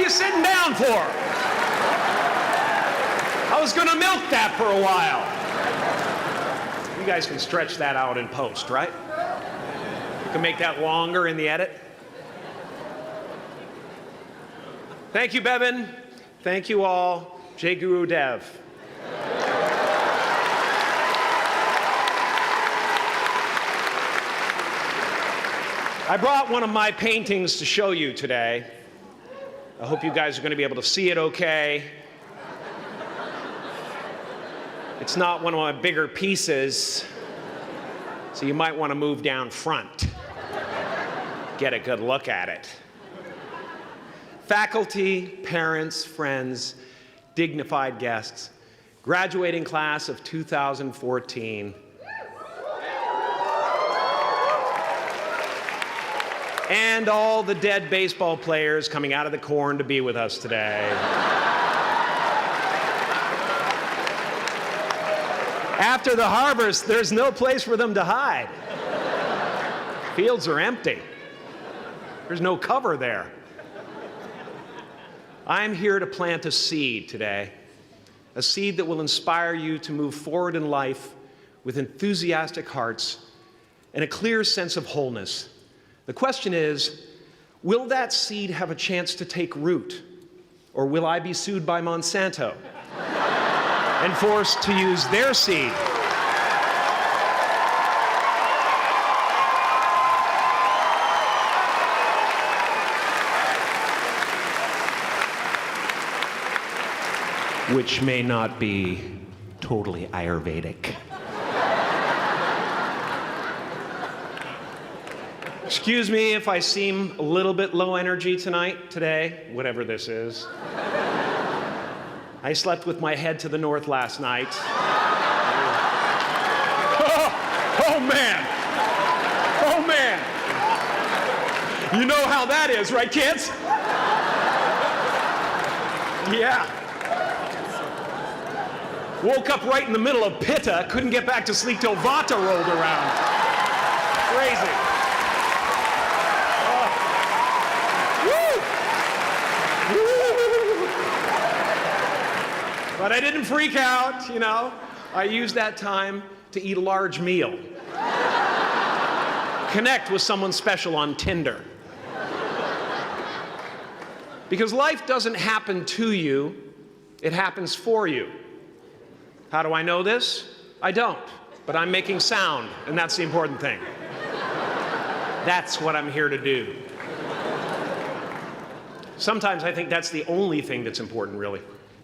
you sitting down for? I was going to milk that for a while. You guys can stretch that out in post, right? You can make that longer in the edit. Thank you, Bevan. Thank you all. Jai Guru Dev. I brought one of my paintings to show you today. I hope you guys are going to be able to see it okay. It's not one of my bigger pieces, so you might want to move down front. Get a good look at it. Faculty, parents, friends, dignified guests, graduating class of 2014, and all the dead baseball players coming out of the corn to be with us today. After the harvest, there's no place for them to hide. Fields are empty. There's no cover there. I'm here to plant a seed today, a seed that will inspire you to move forward in life with enthusiastic hearts and a clear sense of wholeness. The question is, will that seed have a chance to take root, or will I be sued by Monsanto and forced to use their seed? Which may not be totally Ayurvedic. Excuse me if I seem a little bit low energy today, whatever this is. I slept with my head to the north last night. Oh man! Oh man! You know how that is, right, kids? Yeah. Woke up right in the middle of Pitta, couldn't get back to sleep till Vata rolled around. Crazy. But I didn't freak out, you know. I used that time to eat a large meal. Connect with someone special on Tinder. Because life doesn't happen to you, it happens for you. How do I know this? I don't, but I'm making sound, and that's the important thing. That's what I'm here to do. Sometimes I think that's the only thing that's important, really,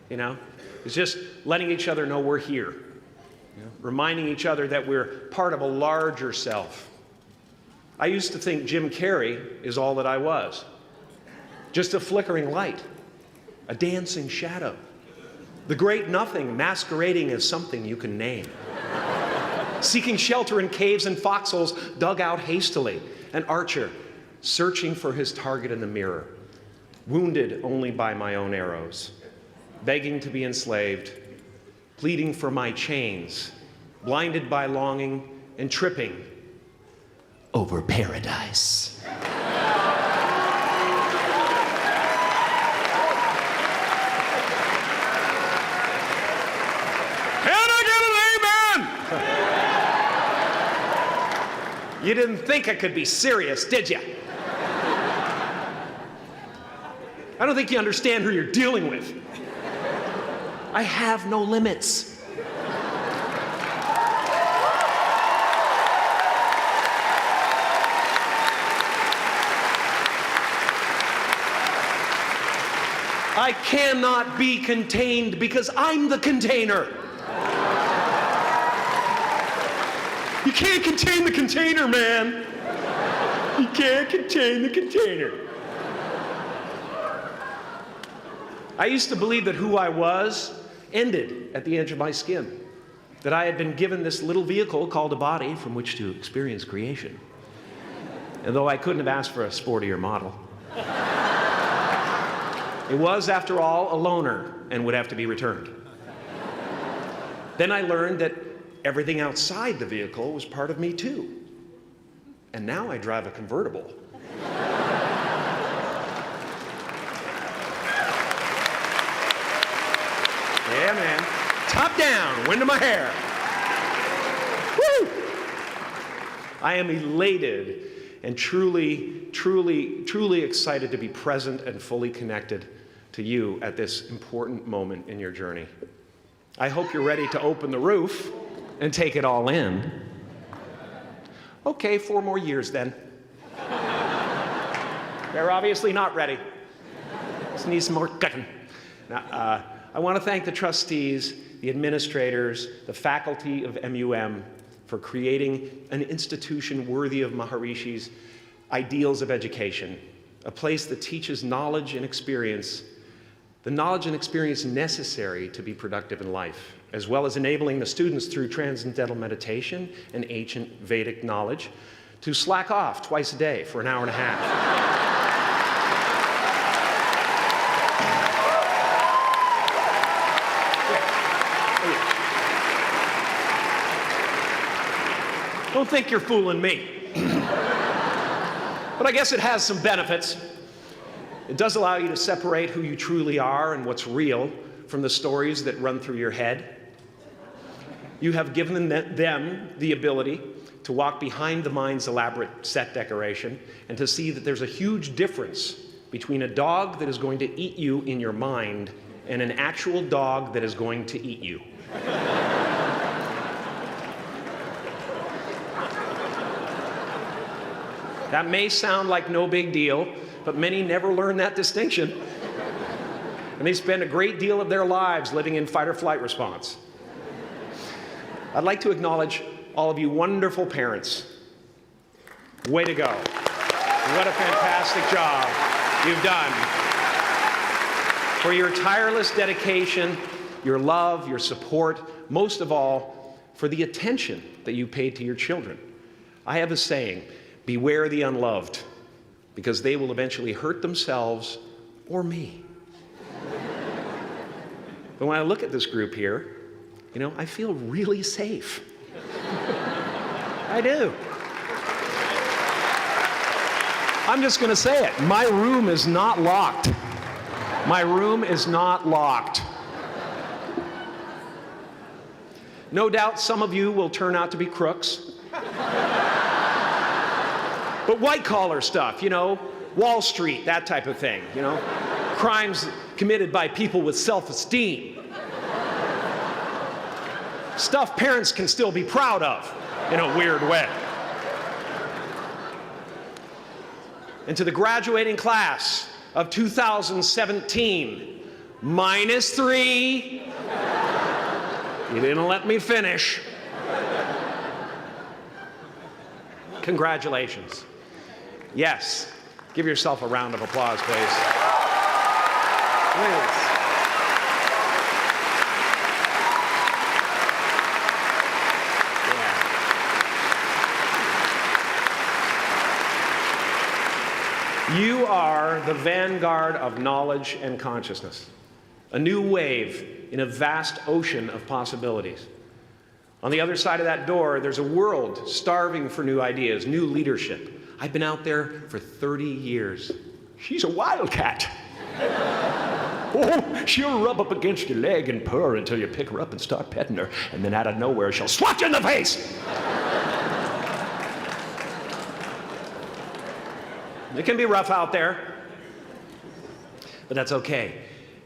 you know? It's just letting each other know we're here. You know? Reminding each other that we're part of a larger self. I used to think Jim Carrey is all that I was. Just a flickering light, a dancing shadow, the great nothing masquerading as something you can name. Seeking shelter in caves and foxholes dug out hastily, an archer searching for his target in the mirror, wounded only by my own arrows, begging to be enslaved, pleading for my chains, blinded by longing and tripping over paradise. You didn't think I could be serious, did you? I don't think you understand who you're dealing with. I have no limits. I cannot be contained because I'm the container. You can't contain the container, man. You can't contain the container. I used to believe that who I was ended at the edge of my skin, that I had been given this little vehicle called a body from which to experience creation. And though I couldn't have asked for a sportier model, it was, after all, a loaner and would have to be returned. Then I learned that everything outside the vehicle was part of me too. And now I drive a convertible. top down, wind in my hair. Woo! I am elated and truly, truly, truly excited to be present and fully connected to you at this important moment in your journey. I hope you're ready to open the roof and take it all in. Okay, 4 more years then. They're obviously not ready. Just need some more cooking. Now, I want to thank the trustees, the administrators, the faculty of MUM for creating an institution worthy of Maharishi's ideals of education, a place that teaches knowledge and experience, the knowledge and experience necessary to be productive in life, as well as enabling the students through transcendental meditation and ancient Vedic knowledge to slack off twice a day for an hour and a half. Don't think you're fooling me. But I guess it has some benefits. It does allow you to separate who you truly are and what's real from the stories that run through your head. You have given them the ability to walk behind the mind's elaborate set decoration and to see that there's a huge difference between a dog that is going to eat you in your mind and an actual dog that is going to eat you. That may sound like no big deal, but many never learn that distinction. And they spend a great deal of their lives living in fight or flight response. I'd like to acknowledge all of you wonderful parents. Way to go. What a fantastic job you've done. For your tireless dedication, your love, your support, most of all, for the attention that you paid to your children. I have a saying, beware the unloved, because they will eventually hurt themselves or me. But when I look at this group here, I feel really safe. I do. I'm just going to say it. My room is not locked. My room is not locked. No doubt some of you will turn out to be crooks. But white-collar stuff, Wall Street, that type of thing, Crimes committed by people with self-esteem. Stuff parents can still be proud of in a weird way. And to the graduating class of 2017, -3. You didn't let me finish. Congratulations. Yes. Give yourself a round of applause, please. Please. Yeah. You are the vanguard of knowledge and consciousness, a new wave in a vast ocean of possibilities. On the other side of that door, there's a world starving for new ideas, new leadership. I've been out there for 30 years. She's a wildcat. Oh, she'll rub up against your leg and purr until you pick her up and start petting her, and then out of nowhere, she'll swat you in the face. It can be rough out there, but that's okay,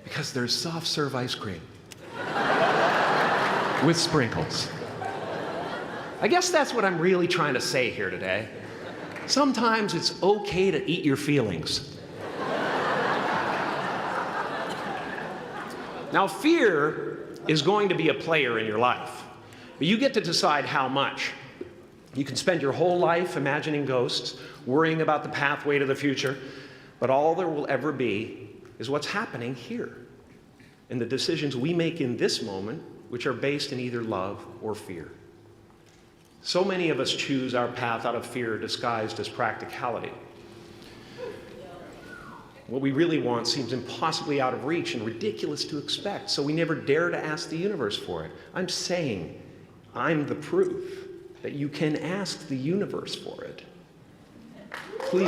because there's soft serve ice cream with sprinkles. I guess that's what I'm really trying to say here today. Sometimes it's okay to eat your feelings. Now, fear is going to be a player in your life, but you get to decide how much. You can spend your whole life imagining ghosts, worrying about the pathway to the future, but all there will ever be is what's happening here, and the decisions we make in this moment, which are based in either love or fear. So many of us choose our path out of fear disguised as practicality. What we really want seems impossibly out of reach and ridiculous to expect, so we never dare to ask the universe for it. I'm saying I'm the proof that you can ask the universe for it. Please.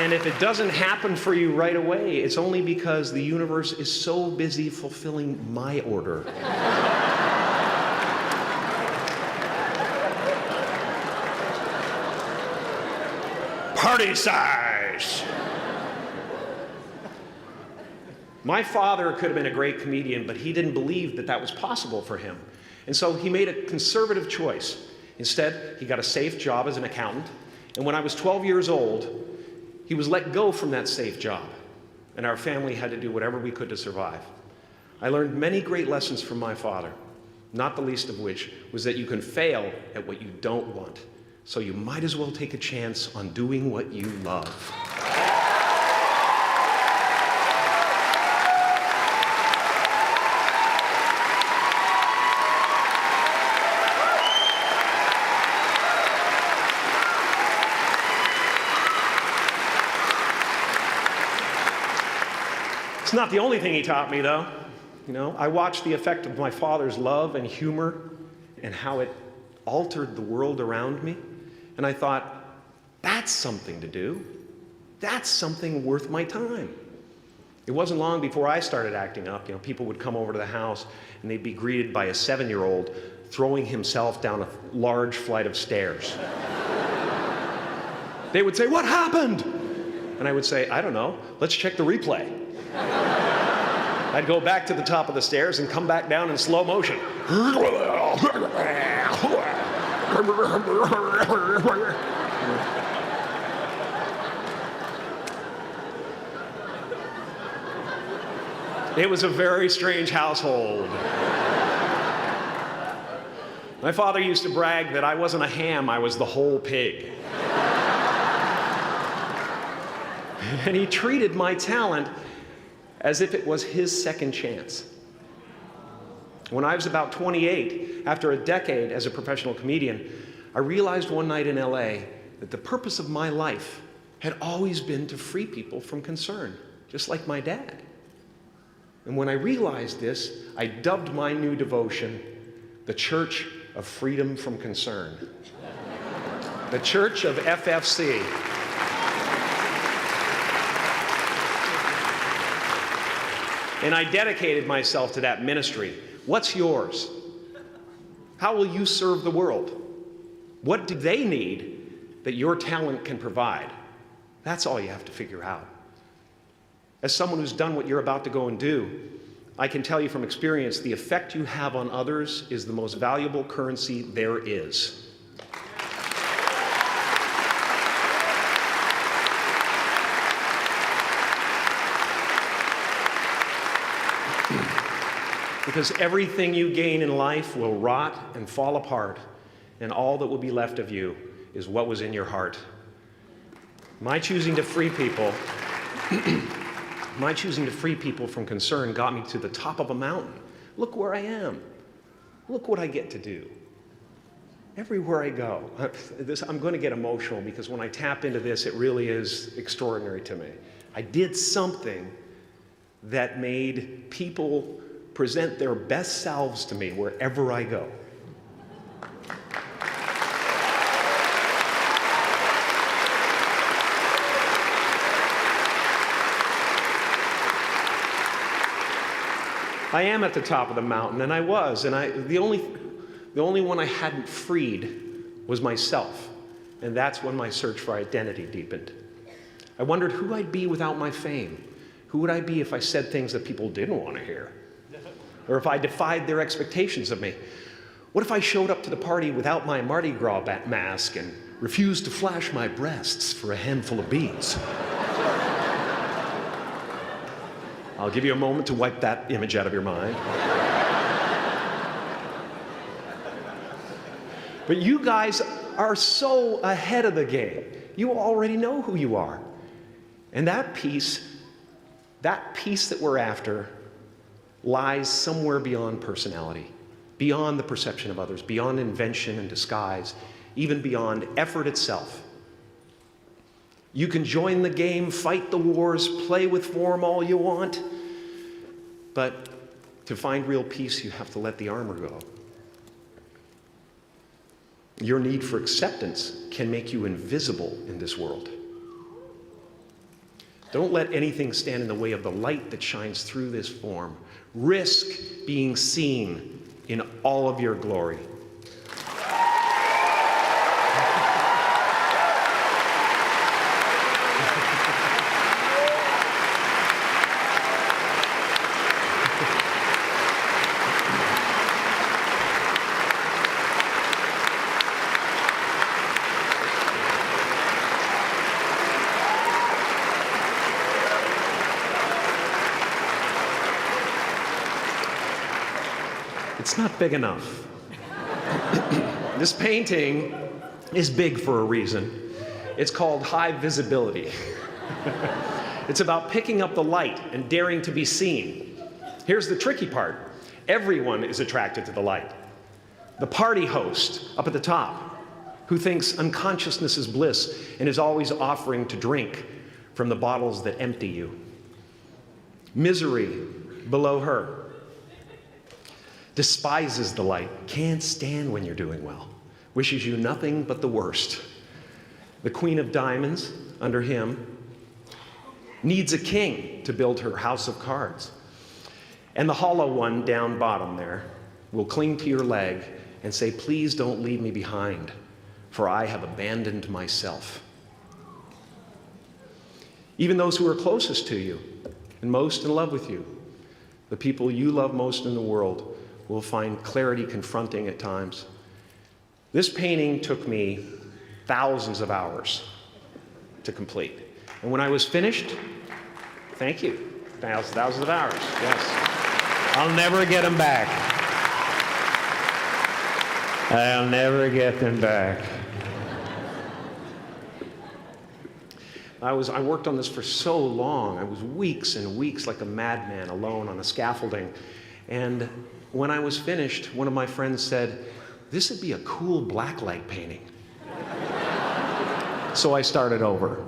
And if it doesn't happen for you right away, it's only because the universe is so busy fulfilling my order. Party size! My father could have been a great comedian, but he didn't believe that that was possible for him. And so he made a conservative choice. Instead, he got a safe job as an accountant. And when I was 12 years old, he was let go from that safe job. And our family had to do whatever we could to survive. I learned many great lessons from my father, not the least of which was that you can fail at what you don't want. So you might as well take a chance on doing what you love. It's not the only thing he taught me, though. You know, I watched the effect of my father's love and humor and how it altered the world around me. And I thought, that's something to do. That's something worth my time. It wasn't long before I started acting up. You know, people would come over to the house and they'd be greeted by a 7-year-old throwing himself down a large flight of stairs. They would say, "What happened?" And I would say, "I don't know. Let's check the replay." I'd go back to the top of the stairs and come back down in slow motion. It was a very strange household. My father used to brag that I wasn't a ham, I was the whole pig. And he treated my talent as if it was his second chance. When I was about 28, after a decade as a professional comedian, I realized one night in LA that the purpose of my life had always been to free people from concern, just like my dad. And when I realized this, I dubbed my new devotion the Church of Freedom from Concern. The Church of FFC. And I dedicated myself to that ministry. What's yours? How will you serve the world? What do they need that your talent can provide? That's all you have to figure out. As someone who's done what you're about to go and do, I can tell you from experience, the effect you have on others is the most valuable currency there is. Because everything you gain in life will rot and fall apart, and all that will be left of you is what was in your heart. My choosing to free people, from concern got me to the top of a mountain. Look where I am. Look what I get to do. Everywhere I go. I'm going to get emotional because when I tap into this, it really is extraordinary to me. I did something that made people present their best selves to me wherever I go. I am at the top of the mountain, and I was, and the only one I hadn't freed was myself, and that's when my search for identity deepened. I wondered who I'd be without my fame. Who would I be if I said things that people didn't want to hear? Or if I defied their expectations of me? What if I showed up to the party without my Mardi Gras mask and refused to flash my breasts for a handful of beads? I'll give you a moment to wipe that image out of your mind. But you guys are so ahead of the game. You already know who you are. And that peace that we're after, lies somewhere beyond personality, beyond the perception of others, beyond invention and disguise, even beyond effort itself. You can join the game, fight the wars, play with form all you want, but to find real peace, you have to let the armor go. Your need for acceptance can make you invisible in this world. Don't let anything stand in the way of the light that shines through this form. Risk being seen in all of your glory. It's not big enough. This painting is big for a reason. It's called high visibility. It's about picking up the light and daring to be seen. Here's the tricky part. Everyone is attracted to the light. The party host up at the top, who thinks unconsciousness is bliss and is always offering to drink from the bottles that empty you. Misery below her. Despises the light, can't stand when you're doing well, wishes you nothing but the worst. The Queen of Diamonds, under him, needs a king to build her house of cards. And the hollow one down bottom there will cling to your leg and say, please don't leave me behind, for I have abandoned myself. Even those who are closest to you and most in love with you, the people you love most in the world, will find clarity confronting at times. This painting took me thousands of hours to complete. And when I was finished, thank you, thousands of hours, yes. I'll never get them back. I'll never get them back. I worked on this for so long. I was weeks and weeks like a madman alone on a scaffolding. And when I was finished, one of my friends said, this would be a cool blacklight painting. So I started over.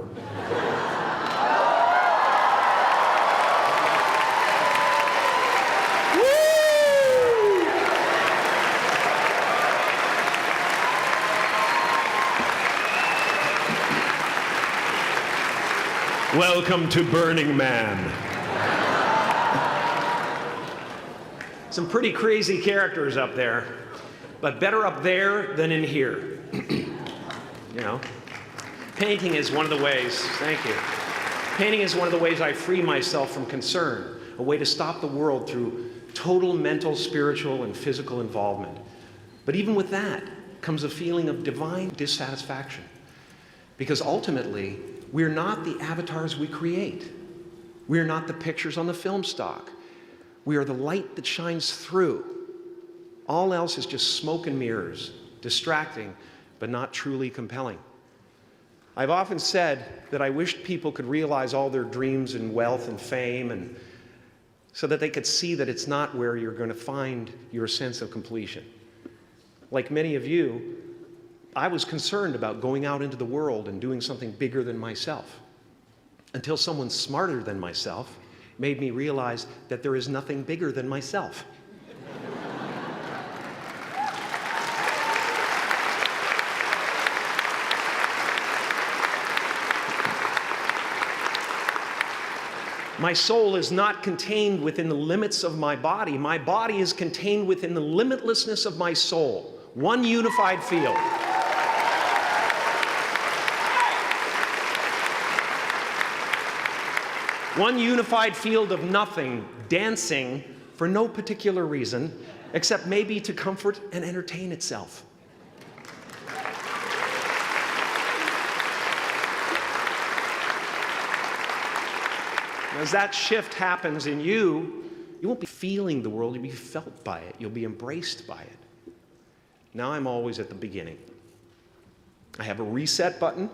Welcome to Burning Man. Some pretty crazy characters up there, but better up there than in here. You know? Painting is one of the ways, thank you. Painting is one of the ways I free myself from concern, a way to stop the world through total mental, spiritual, and physical involvement. But even with that comes a feeling of divine dissatisfaction. Because ultimately, we're not the avatars we create. We're not the pictures on the film stock. We are the light that shines through. All else is just smoke and mirrors, distracting, but not truly compelling. I've often said that I wished people could realize all their dreams and wealth and fame, and so that they could see that it's not where you're going to find your sense of completion. Like many of you, I was concerned about going out into the world and doing something bigger than myself, until someone smarter than myself made me realize that there is nothing bigger than myself. My soul is not contained within the limits of my body. My body is contained within the limitlessness of my soul. One unified field. One unified field of nothing, dancing for no particular reason, except maybe to comfort and entertain itself. As that shift happens in you, you won't be feeling the world, you'll be felt by it. You'll be embraced by it. Now I'm always at the beginning. I have a reset button,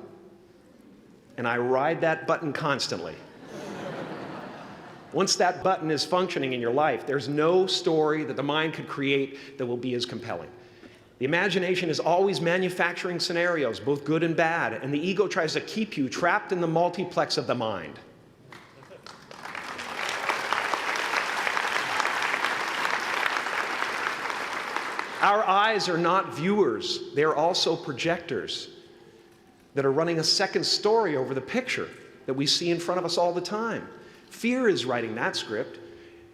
and I ride that button constantly. Once that button is functioning in your life, there's no story that the mind could create that will be as compelling. The imagination is always manufacturing scenarios, both good and bad, and the ego tries to keep you trapped in the multiplex of the mind. Our eyes are not viewers, they are also projectors that are running a second story over the picture. that we see in front of us all the time. Fear is writing that script,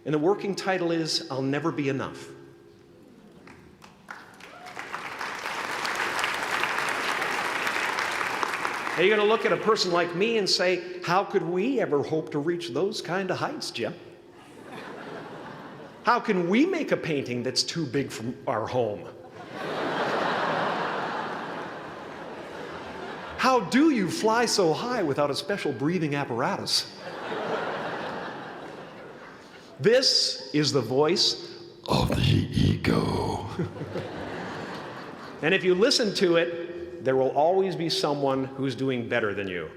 and the working title is, I'll Never Be Enough. Now you're going to look at a person like me and say, how could we ever hope to reach those kind of heights, Jim? How can we make a painting that's too big for our home? How do you fly so high without a special breathing apparatus? This is the voice of the ego. And if you listen to it, there will always be someone who's doing better than you.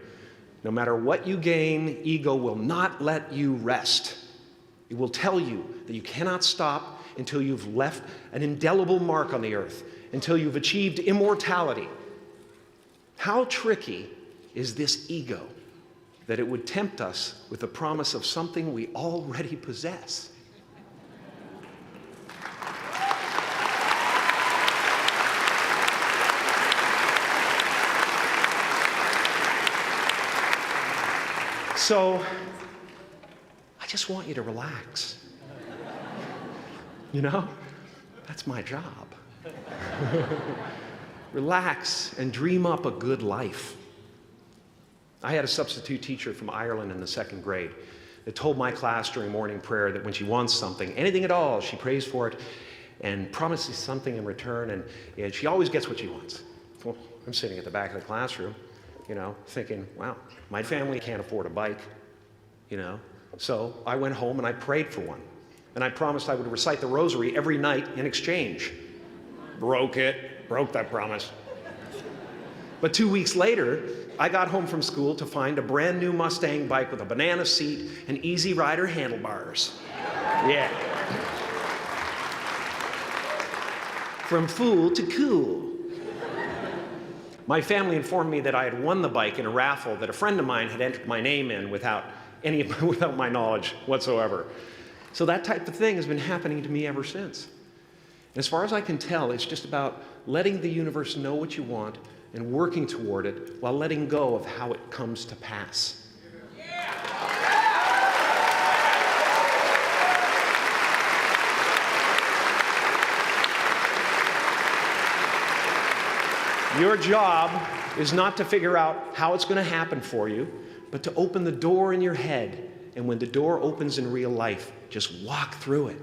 No matter what you gain, ego will not let you rest. It will tell you that you cannot stop until you've left an indelible mark on the earth, until you've achieved immortality. How tricky is this ego that it would tempt us with the promise of something we already possess? So, I just want you to relax. You know, that's my job. Relax and dream up a good life. I had a substitute teacher from Ireland in the 2nd grade that told my class during morning prayer that when she wants something, anything at all, she prays for it and promises something in return, and she always gets what she wants. Well, I'm sitting at the back of the classroom, you know, thinking, wow, my family can't afford a bike, you know. So I went home and I prayed for one. And I promised I would recite the rosary every night in exchange. Broke that promise. But 2 weeks later, I got home from school to find a brand new Mustang bike with a banana seat and Easy Rider handlebars. Yeah. From fool to cool. My family informed me that I had won the bike in a raffle that a friend of mine had entered my name in without my knowledge whatsoever. So that type of thing has been happening to me ever since. And as far as I can tell, it's just about letting the universe know what you want and working toward it while letting go of how it comes to pass. Your job is not to figure out how it's going to happen for you, but to open the door in your head. And when the door opens in real life, just walk through it.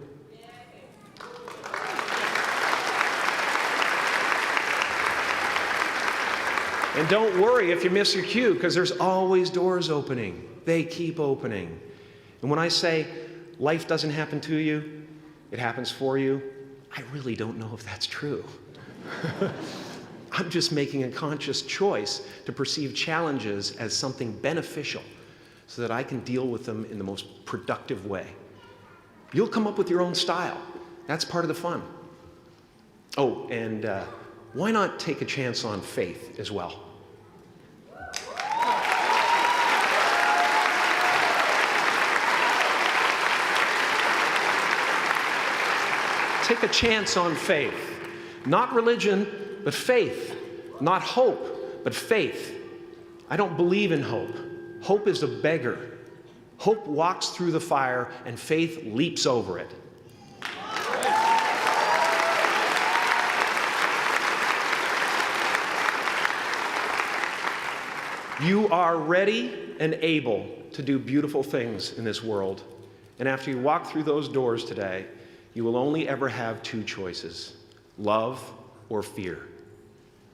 And don't worry if you miss your cue, because there's always doors opening. They keep opening. And when I say life doesn't happen to you, it happens for you, I really don't know if that's true. I'm just making a conscious choice to perceive challenges as something beneficial so that I can deal with them in the most productive way. You'll come up with your own style. That's part of the fun. Oh, and why not take a chance on faith as well? Take a chance on faith. Not religion, but faith. Not hope, but faith. I don't believe in hope. Hope is a beggar. Hope walks through the fire, and faith leaps over it. You are ready and able to do beautiful things in this world. And after you walk through those doors today, you will only ever have two choices: love or fear.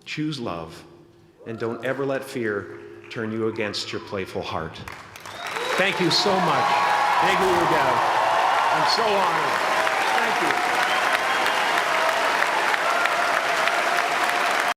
Choose love, and don't ever let fear turn you against your playful heart. Thank you so much. Thank you, I'm so honored. Thank you.